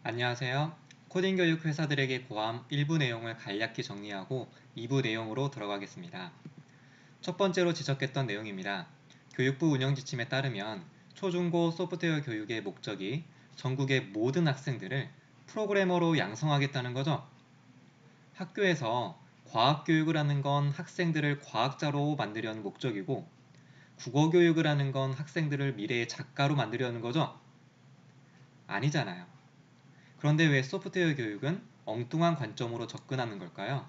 안녕하세요. 코딩 교육 회사들에게 고함 1부 내용을 간략히 정리하고 2부 내용으로 들어가겠습니다. 첫 번째로 지적했던 내용입니다. 교육부 운영 지침에 따르면 초중고 소프트웨어 교육의 목적이 전국의 모든 학생들을 프로그래머로 양성하겠다는 거죠. 학교에서 과학 교육을 하는 건 학생들을 과학자로 만들려는 목적이고, 국어 교육을 하는 건 학생들을 미래의 작가로 만들려는 거죠. 아니잖아요. 그런데 왜 소프트웨어 교육은 엉뚱한 관점으로 접근하는 걸까요?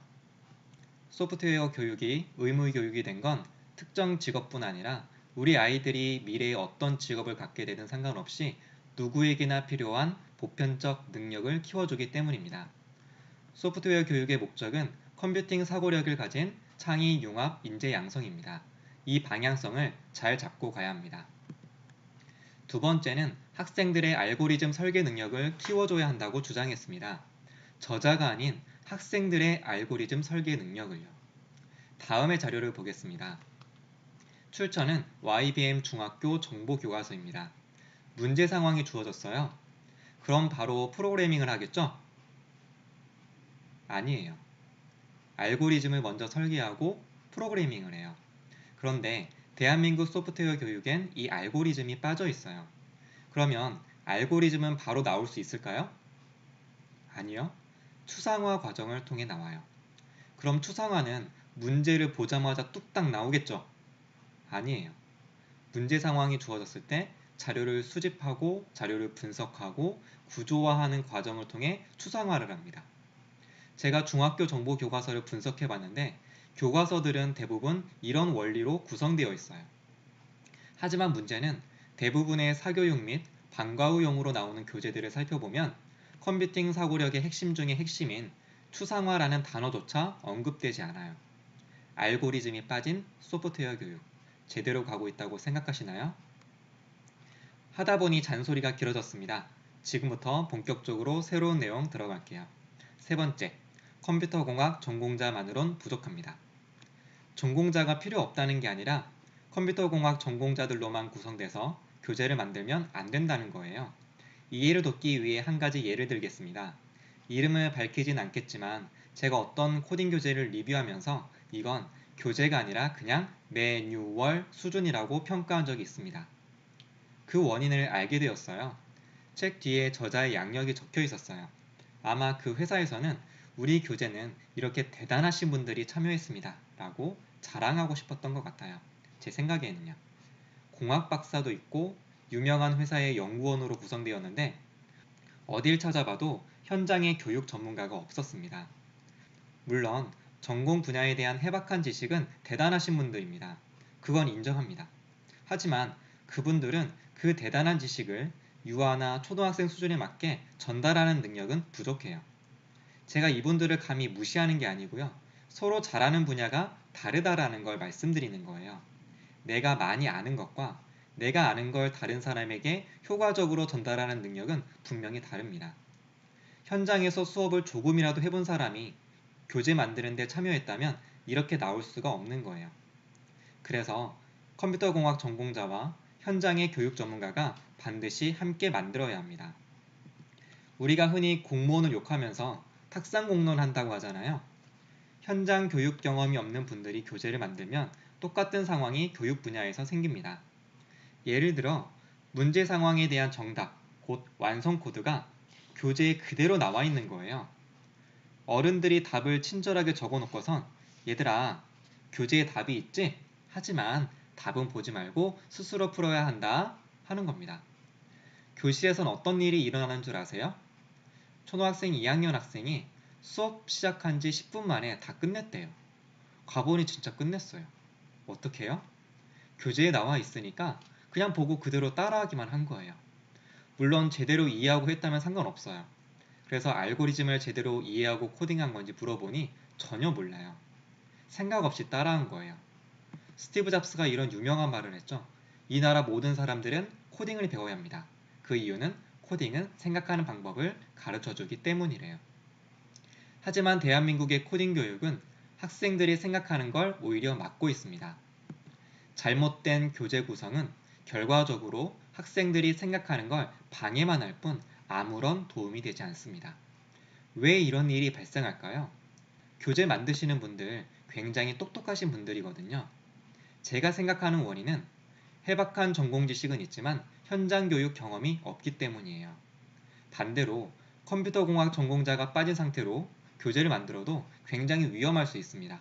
소프트웨어 교육이 의무 교육이 된 건 특정 직업뿐 아니라 우리 아이들이 미래에 어떤 직업을 갖게 되든 상관없이 누구에게나 필요한 보편적 능력을 키워주기 때문입니다. 소프트웨어 교육의 목적은 컴퓨팅 사고력을 가진 창의 융합 인재 양성입니다. 이 방향성을 잘 잡고 가야 합니다. 두 번째는 학생들의 알고리즘 설계 능력을 키워줘야 한다고 주장했습니다. 저자가 아닌 학생들의 알고리즘 설계 능력을요. 다음의 자료를 보겠습니다. 출처는 YBM 중학교 정보교과서입니다. 문제 상황이 주어졌어요. 그럼 바로 프로그래밍을 하겠죠? 아니에요. 알고리즘을 먼저 설계하고 프로그래밍을 해요. 그런데 대한민국 소프트웨어 교육엔 이 알고리즘이 빠져 있어요. 그러면 알고리즘은 바로 나올 수 있을까요? 아니요. 추상화 과정을 통해 나와요. 그럼 추상화는 문제를 보자마자 뚝딱 나오겠죠? 아니에요. 문제 상황이 주어졌을 때 자료를 수집하고 자료를 분석하고 구조화하는 과정을 통해 추상화를 합니다. 제가 중학교 정보 교과서를 분석해 봤는데 교과서들은 대부분 이런 원리로 구성되어 있어요. 하지만 문제는 대부분의 사교육 및 방과후용으로 나오는 교재들을 살펴보면 컴퓨팅 사고력의 핵심 중의 핵심인 추상화라는 단어조차 언급되지 않아요. 알고리즘이 빠진 소프트웨어 교육, 제대로 가고 있다고 생각하시나요? 하다 보니 잔소리가 길어졌습니다. 지금부터 본격적으로 새로운 내용 들어갈게요. 세 번째, 컴퓨터공학 전공자만으론 부족합니다. 전공자가 필요 없다는 게 아니라 컴퓨터공학 전공자들로만 구성돼서 교재를 만들면 안 된다는 거예요. 이해를 돕기 위해 한 가지 예를 들겠습니다. 이름을 밝히진 않겠지만 제가 어떤 코딩 교재를 리뷰하면서 이건 교재가 아니라 그냥 매뉴얼 수준이라고 평가한 적이 있습니다. 그 원인을 알게 되었어요. 책 뒤에 저자의 양력이 적혀 있었어요. 아마 그 회사에서는 우리 교재는 이렇게 대단하신 분들이 참여했습니다. 라고 자랑하고 싶었던 것 같아요. 제 생각에는요. 공학 박사도 있고 유명한 회사의 연구원으로 구성되었는데 어딜 찾아봐도 현장의 교육 전문가가 없었습니다. 물론 전공 분야에 대한 해박한 지식은 대단하신 분들입니다. 그건 인정합니다. 하지만 그분들은 그 대단한 지식을 유아나 초등학생 수준에 맞게 전달하는 능력은 부족해요. 제가 이분들을 감히 무시하는 게 아니고요. 서로 잘하는 분야가 다르다라는 걸 말씀드리는 거예요. 내가 많이 아는 것과 내가 아는 걸 다른 사람에게 효과적으로 전달하는 능력은 분명히 다릅니다. 현장에서 수업을 조금이라도 해본 사람이 교재 만드는 데 참여했다면 이렇게 나올 수가 없는 거예요. 그래서 컴퓨터공학 전공자와 현장의 교육 전문가가 반드시 함께 만들어야 합니다. 우리가 흔히 공무원을 욕하면서 탁상 공론 한다고 하잖아요. 현장 교육 경험이 없는 분들이 교재를 만들면 똑같은 상황이 교육 분야에서 생깁니다. 예를 들어 문제 상황에 대한 정답, 곧 완성 코드가 교재에 그대로 나와 있는 거예요. 어른들이 답을 친절하게 적어 놓고선 얘들아, 교재에 답이 있지? 하지만 답은 보지 말고 스스로 풀어야 한다 하는 겁니다. 교실에선 어떤 일이 일어나는 줄 아세요? 초등학생 2학년 학생이 수업 시작한 지 10분 만에 다 끝냈대요. 가보니 진짜 끝냈어요. 어떻게 해요? 교재에 나와 있으니까 그냥 보고 그대로 따라하기만 한 거예요. 물론 제대로 이해하고 했다면 상관없어요. 그래서 알고리즘을 제대로 이해하고 코딩한 건지 물어보니 전혀 몰라요. 생각 없이 따라한 거예요. 스티브 잡스가 이런 유명한 말을 했죠. 이 나라 모든 사람들은 코딩을 배워야 합니다. 그 이유는 코딩은 생각하는 방법을 가르쳐주기 때문이래요. 하지만 대한민국의 코딩 교육은 학생들이 생각하는 걸 오히려 막고 있습니다. 잘못된 교재 구성은 결과적으로 학생들이 생각하는 걸 방해만 할 뿐 아무런 도움이 되지 않습니다. 왜 이런 일이 발생할까요? 교재 만드시는 분들 굉장히 똑똑하신 분들이거든요. 제가 생각하는 원인은 해박한 전공 지식은 있지만 현장 교육 경험이 없기 때문이에요. 반대로 컴퓨터공학 전공자가 빠진 상태로 교재를 만들어도 굉장히 위험할 수 있습니다.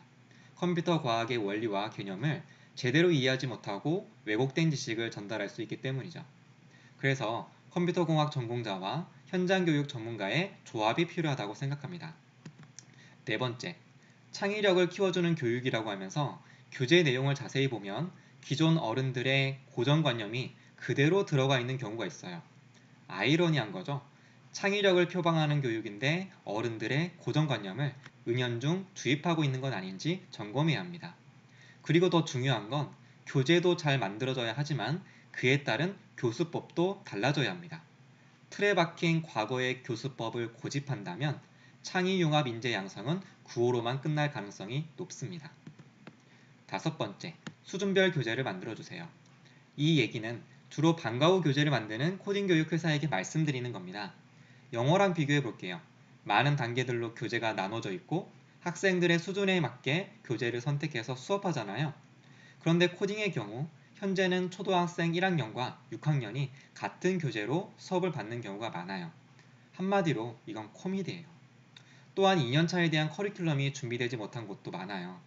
컴퓨터 과학의 원리와 개념을 제대로 이해하지 못하고 왜곡된 지식을 전달할 수 있기 때문이죠. 그래서 컴퓨터공학 전공자와 현장교육 전문가의 조합이 필요하다고 생각합니다. 네 번째, 창의력을 키워주는 교육이라고 하면서 교재 내용을 자세히 보면 기존 어른들의 고정관념이 그대로 들어가 있는 경우가 있어요. 아이러니한 거죠. 창의력을 표방하는 교육인데 어른들의 고정관념을 은연중 주입하고 있는 건 아닌지 점검해야 합니다. 그리고 더 중요한 건 교재도 잘 만들어져야 하지만 그에 따른 교수법도 달라져야 합니다. 틀에 박힌 과거의 교수법을 고집한다면 창의융합 인재 양성은 구호로만 끝날 가능성이 높습니다. 다섯 번째, 수준별 교재를 만들어주세요. 이 얘기는 주로 방과 후 교재를 만드는 코딩 교육 회사에게 말씀드리는 겁니다. 영어랑 비교해 볼게요. 많은 단계들로 교재가 나눠져 있고 학생들의 수준에 맞게 교재를 선택해서 수업하잖아요. 그런데 코딩의 경우 현재는 초등학생 1학년과 6학년이 같은 교재로 수업을 받는 경우가 많아요. 한마디로 이건 코미디예요. 또한 2년차에 대한 커리큘럼이 준비되지 못한 곳도 많아요.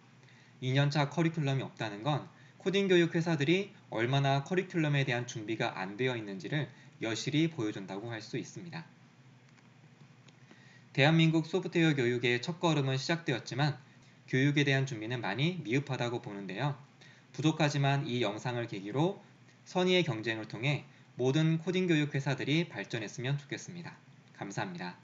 2년차 커리큘럼이 없다는 건 코딩 교육 회사들이 얼마나 커리큘럼에 대한 준비가 안 되어 있는지를 여실히 보여준다고 할 수 있습니다. 대한민국 소프트웨어 교육의 첫걸음은 시작되었지만 교육에 대한 준비는 많이 미흡하다고 보는데요. 부족하지만 이 영상을 계기로 선의의 경쟁을 통해 모든 코딩 교육 회사들이 발전했으면 좋겠습니다. 감사합니다.